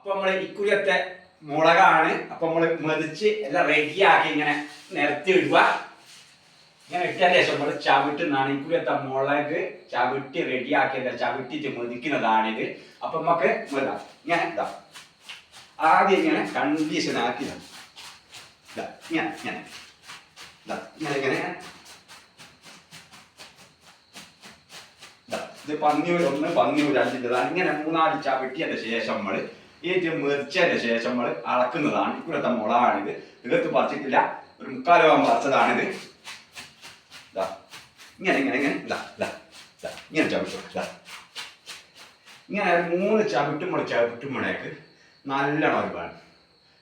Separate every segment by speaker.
Speaker 1: അപ്പൊ നമ്മള് ഇക്കുരിയത്തെ മുളകാണ്. അപ്പൊ നമ്മള് മെതിച്ച് എല്ലാം റെഡിയാക്കി ഇങ്ങനെ നിരത്തി ഇടുക. ഇങ്ങനെ ഇട്ടതിന് ശേഷം നമ്മൾ ചവിട്ടുന്നതാണ്. ഇക്കുരിയത്തെ മുളക് ചവിട്ടി റെഡിയാക്കിയല്ല, ചവിട്ടിട്ട് മെതിക്കുന്നതാണിത്. അപ്പൊ നമുക്ക് മെതാം ഇങ്ങനെ ഇതാ ആദ്യം ഇങ്ങനെ കണ്ടീഷൻ ആക്കിയതാണ്. ഇങ്ങനെ ഇങ്ങനെ ഇങ്ങനെ ഇങ്ങനെ ഇത് പന്നിയൂർ 1 പന്നിയൂർ 5 അങ്ങനെ 3-4 ചവിട്ടിയതിന് ശേഷം നമ്മൾ ഏറ്റവും മെറിച്ചതിന് ശേഷം നമ്മൾ അളക്കുന്നതാണ്. ഇപ്പോഴത്തെ മുളകാണിത്. തീർത്ത് പറിച്ചിട്ടില്ല, ഒരു 3/4 ഭാഗം പറിച്ചതാണിത്. ഇങ്ങനെ ഇങ്ങനെ ഇങ്ങനെ ഇങ്ങനെ ചവിട്ടും. ഇങ്ങനെ 3 ചവിട്ടുമ്പോഴേക്ക് നല്ലോണം ഒരുപാട്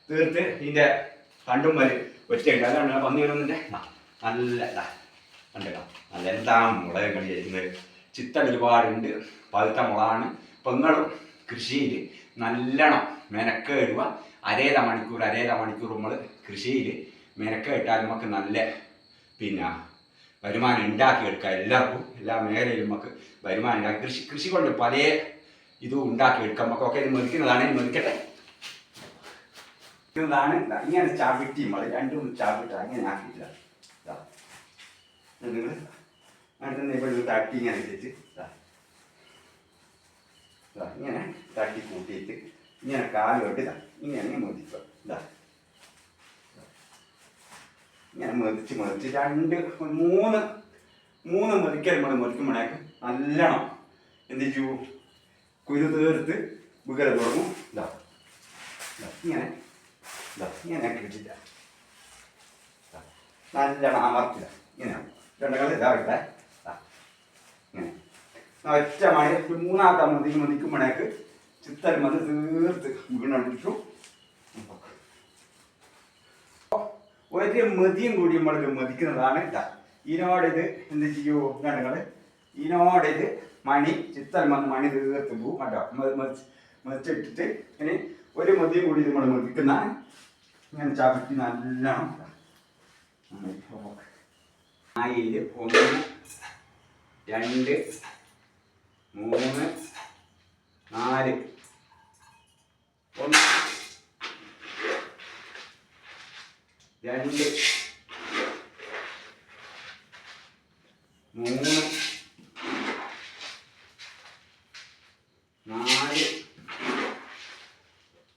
Speaker 1: തീർത്ത് ഇതിൻ്റെ കണ്ടും വരെ ഒറ്റയുണ്ട്. അതാണ് പന്നിയൂരൊന്നിൻ്റെ നല്ല കണ്ടോ നല്ല എന്താ മുളക് കളി ചെയ്യുന്നത്. ചിത്തൽ ഒരുപാടുണ്ട്, പഴുത്ത മുളകാണ്. പെങ്ങളും കൃഷിയിൽ നല്ലോണം മെനക്കേടുക. അരേത മണിക്കൂർ നമ്മൾ കൃഷിയിൽ മെനക്കേട്ടാൽ നമുക്ക് നല്ല വരുമാനം ഉണ്ടാക്കിയെടുക്കാം. എല്ലാവർക്കും എല്ലാ മേഖലയിലും നമുക്ക് വരുമാനം ഉണ്ടാക്കി കൃഷി കൊണ്ട് പല ഇതും ഉണ്ടാക്കിയെടുക്കാം. നമുക്കൊക്കെ ഇത് മെതിക്കുന്നതാണ്. മെതിക്കട്ടെ ഇതാണ്. ഇങ്ങനെ ചവിട്ടി നമ്മൾ 2-3 ചവിട്ട അങ്ങനെ ആക്കിയിട്ടില്ല. നിങ്ങൾ ഇവിടെ തട്ടി ഇങ്ങനെ വെച്ചിട്ട് ഇങ്ങനെ തട്ടി കൂട്ടിയിട്ട് ഇങ്ങനെ കാലോട്ട് ഇങ്ങനെ മെതിക്കുക. ഇങ്ങനെ മെതിച്ച് 2-3 മെതിക്കൽ നമ്മൾ മെതിക്കുമ്പോഴേക്ക് നല്ലോണം എന്ത് ചെയ്യൂ കുരു തീർത്ത് വികല തുടങ്ങും. ഇങ്ങനെ ഇങ്ങനെ കിട്ടില്ല, നല്ലോണം അമർത്തില്ല. ഇങ്ങനെ രണ്ടകൾ ഇതാവട്ടെ. ഇങ്ങനെ ഒറ്റ മണി 3-ാമത്തെ മെതിക്കുമ്പോഴേക്ക് ചിത്തൽ മതി തീർത്ത് വീണിട്ടു. ഒരു മെതിയും കൂടി നമ്മൾ മെതിക്കുന്നതാണ്. ഇതിനോടിത് എന്ത് ചെയ്യൂ രണ്ടകൾ ഇതിനോടിത് മണി ചിത്തൽ മണി തീർത്ത് പോവും കേട്ടോ. മെതിച്ചിട്ടിട്ട് ഇനി ഒരു മെതിയും കൂടി നമ്മൾ മെതിക്കുന്നതാണ്. ഇങ്ങനെ ചവിട്ടി നല്ലോണം 1 2 3 4 1 2 3 4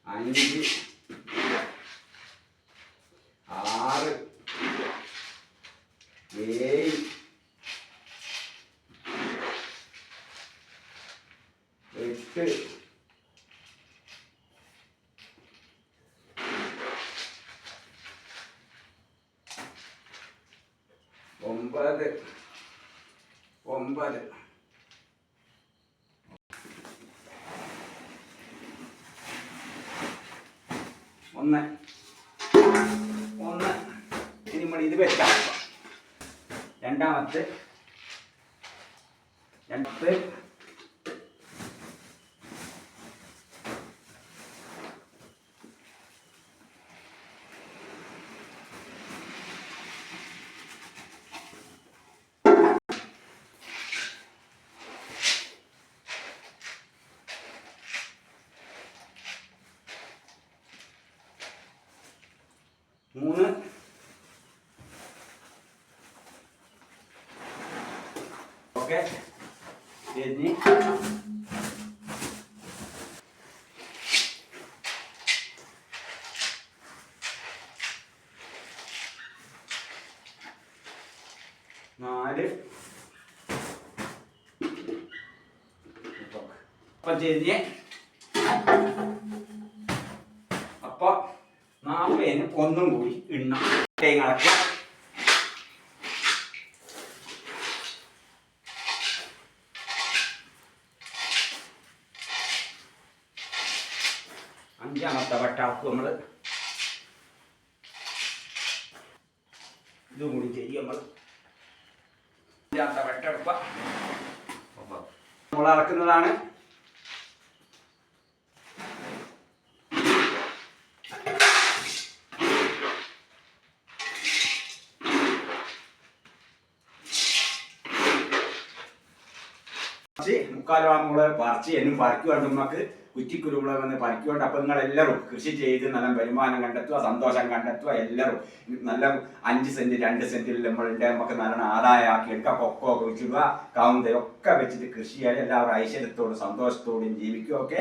Speaker 1: 5 6 7 8 9 1 ഇനി നമ്മൾ ഇത് വെച്ചാൽ രണ്ടാമത്തെ 3 ഓക്കെ. ഇനി 4 അപ്പം ചെയ്തേ. അപ്പൊ 40 ഒന്നും കൂടി എണ്ണ തേങ്ങ 5-ാമത്തെ വട്ടാക്കും നമ്മൾ ഇതും കൂടി ചെയ്യും. നമ്മൾ 5-ാമത്തെ വട്ടെടുപ്പ നമ്മൾ അളക്കുന്നതാണ്. മുക്കാൽ ഭാഗം കൂടെ പറിച്ച് എന്നും പറിക്കുവാണ്ട് നമുക്ക് കുറ്റിക്കുരുമുളക് എന്ന് പറിക്കൊണ്ട്. അപ്പം നിങ്ങളെല്ലാവരും കൃഷി ചെയ്ത് നല്ല വരുമാനം കണ്ടെത്തുക, സന്തോഷം കണ്ടെത്തുക. എല്ലാവരും നല്ല 5 സെന്റ് 2 സെന്റിൽ നമ്മളുണ്ട്, നമുക്ക് നല്ലോണം ആദായമാക്കി എടുക്കുക. കൊക്കോ കുഴിച്ചിടുക, കവുന്തയൊക്കെ വെച്ചിട്ട് കൃഷി ചെയ്യാൻ എല്ലാവരും ഐശ്വര്യത്തോടും സന്തോഷത്തോടും ജീവിക്കുക. ഓക്കെ.